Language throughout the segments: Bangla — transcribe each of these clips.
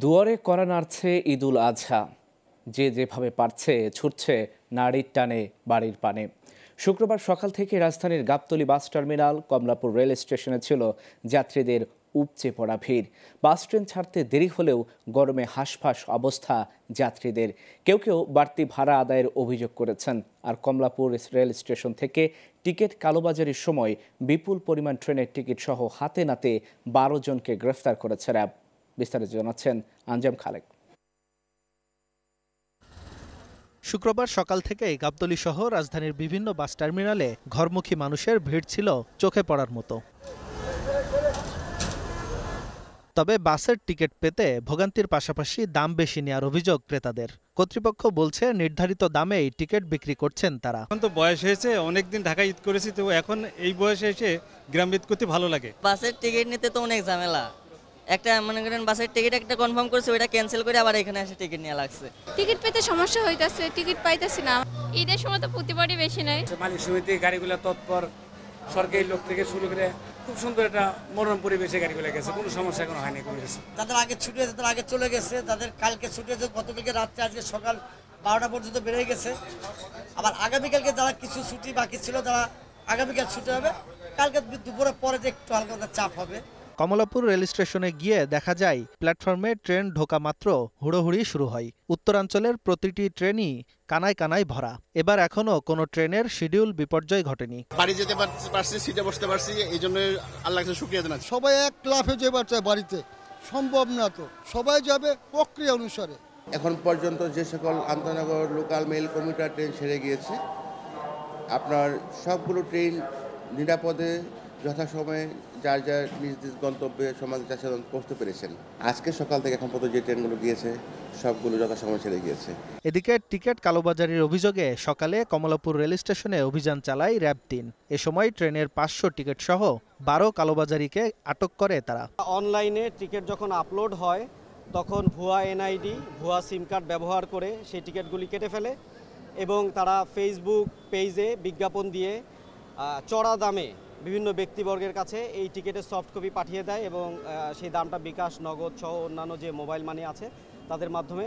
দুয়ারে কড়া নাড়ছে ঈদুল আজহা, যে যেভাবে পারছে ছুটছে নাড়ির টানে বাড়ির পানে। শুক্রবার সকাল থেকে রাজধানীর Gabtoli bus terminal, Kamalapur rail স্টেশনে ছিল যাত্রীদের উপচে পড়া ভিড়। বাস ট্রেন ছাড়তে দেরি হলেও গরমে হাঁসফাঁস অবস্থা যাত্রীদের। কেউ কেউ বাড়তি ভাড়া আদায়ের অভিযোগ করেছেন। আর কমলাপুর রেল স্টেশন থেকে টিকিট কালোবাজারির সময় বিপুল পরিমাণ ট্রেনের টিকিট সহ হাতে নাতে 12 জনকে গ্রেফতার করেছে র্যাব। বিস্তারিত জানাচ্ছেন আঞ্জাম খালেক। শুক্রবার সকাল থেকেই গাবতলী সহ রাজধানীর বিভিন্ন বাস টার্মিনালে ঘরমুখী মানুষের ভিড় ছিল চোখে পড়ার মতো। তবে বাসের টিকিট পেতে ভোগান্তির পাশাপাশি দাম বেশি নেওয়ার অভিযোগ ক্রেতাদের। কর্তৃপক্ষ বলছে নির্ধারিত দামেই টিকিট বিক্রি করছেন তারা। এখন তো বয়স হয়েছে, অনেকদিন ঢাকায় ঈদ করেছি, তো এখন এই বয়সে এসে গ্রাম ঈদ করতে ভালো লাগে। বাসের টিকিট নিতে তো অনেক ঝামেলা। একটা মনে করেন বাসের টিকিট একটা কনফার্ম করছে, ওইটা ক্যান্সেল করে আবার এখানে এসে টিকিট নেওয়া লাগছে। টিকিট পেতে সমস্যা হইতাছে, টিকিট পাইতাছি না। ঈদের সময় তো প্রতিবারই বেশি নেয়। মালিক সমিতি গাড়িগুলো তৎপর, সরকারি লোক থেকে শুরু করে খুব সুন্দর একটা মনোরম পরিবেশে গাড়িগুলো গেছে, কোনো সমস্যা এখন হয়নি কোনো কিছু। তাদের আগে ছুটি হয়েছে, তাদের আগে চলে গেছে, তাদের কালকে ছুটি হয়েছে, গতকালকে রাত্রে, আজকে সকাল 12টা পর্যন্ত বেড়ে গেছে। আবার আগামীকালকে যারা কিছু ছুটি বাকি ছিল, তারা আগামীকাল ছুটি হবে। কালকে দুপুরের পরে যে একটু হালকা চাপ হবে। কমলাপুর রেল স্টেশনে গিয়ে দেখা যায় প্ল্যাটফর্মে ট্রেন ঢোকা মাত্র হুড়োহুড়ি শুরু হয়। উত্তরাঞ্চলের প্রতিটি ট্রেনই কানায় কানায় ভরা। এবার এখনো কোনো ট্রেনের শিডিউল বিপর্যয় ঘটেনি। বাড়ি যেতে পারছি, সিটে বসতে পারছি, এই জন্য আল্লাহর কাছে শুকরিয়া জানাচ্ছি। সবাই এক লাফে যেবার চায়, বাড়িতে সম্ভব না, তো সবাই যাবে প্রক্রিয়া অনুসারে। এখন পর্যন্ত যে সকল আন্তনগর লোকাল মেল কমিউটার ট্রেন ছেড়ে গিয়েছে, আপনার সবগুলো ট্রেন নিরাপদে যথাসময়ে যার যার নিজ নিজ গন্তব্যে সমাজে পৌঁছতে পেরেছেন। আজকে সকাল থেকে এখন পর্যন্ত যে ট্রেনগুলো গিয়েছে সবগুলো যথাসময়ে ছেড়ে গিয়েছে। এদিকে টিকিট কালোবাজারির অভিযোগে সকালে কমলাপুর রেল স্টেশনে অভিযান চালায় র্যাব ৩। এ সময় ট্রেনের 500 টিকিট সহ 12 কালোবাজারিকে আটক করে তারা। অনলাইনে টিকিট যখন আপলোড হয় তখন ভুয়া এনআইডি, ভুয়া সিম কার্ড ব্যবহার করে সেই টিকিটগুলি কেটে ফেলে এবং তারা ফেসবুক পেজে বিজ্ঞাপন দিয়ে চড়া দামে বিভিন্ন ব্যক্তিবর্গের কাছে এই টিকিটের সফট কপি পাঠিয়ে দেয় এবং সেই দামটা বিকাশ, নগদ সহ অন্যান্য যে মোবাইল মানি আছে তাদের মাধ্যমে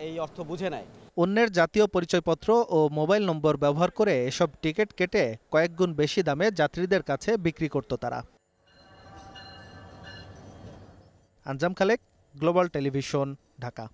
এই অর্থ বুঝে নেয়। অন্যের জাতীয় পরিচয়পত্র ও মোবাইল নম্বর ব্যবহার করে এসব টিকিট কেটে কয়েক গুণ বেশি দামে যাত্রীদের কাছে বিক্রি করত তারা। আঞ্জাম খালেক, গ্লোবাল টেলিভিশন, ঢাকা।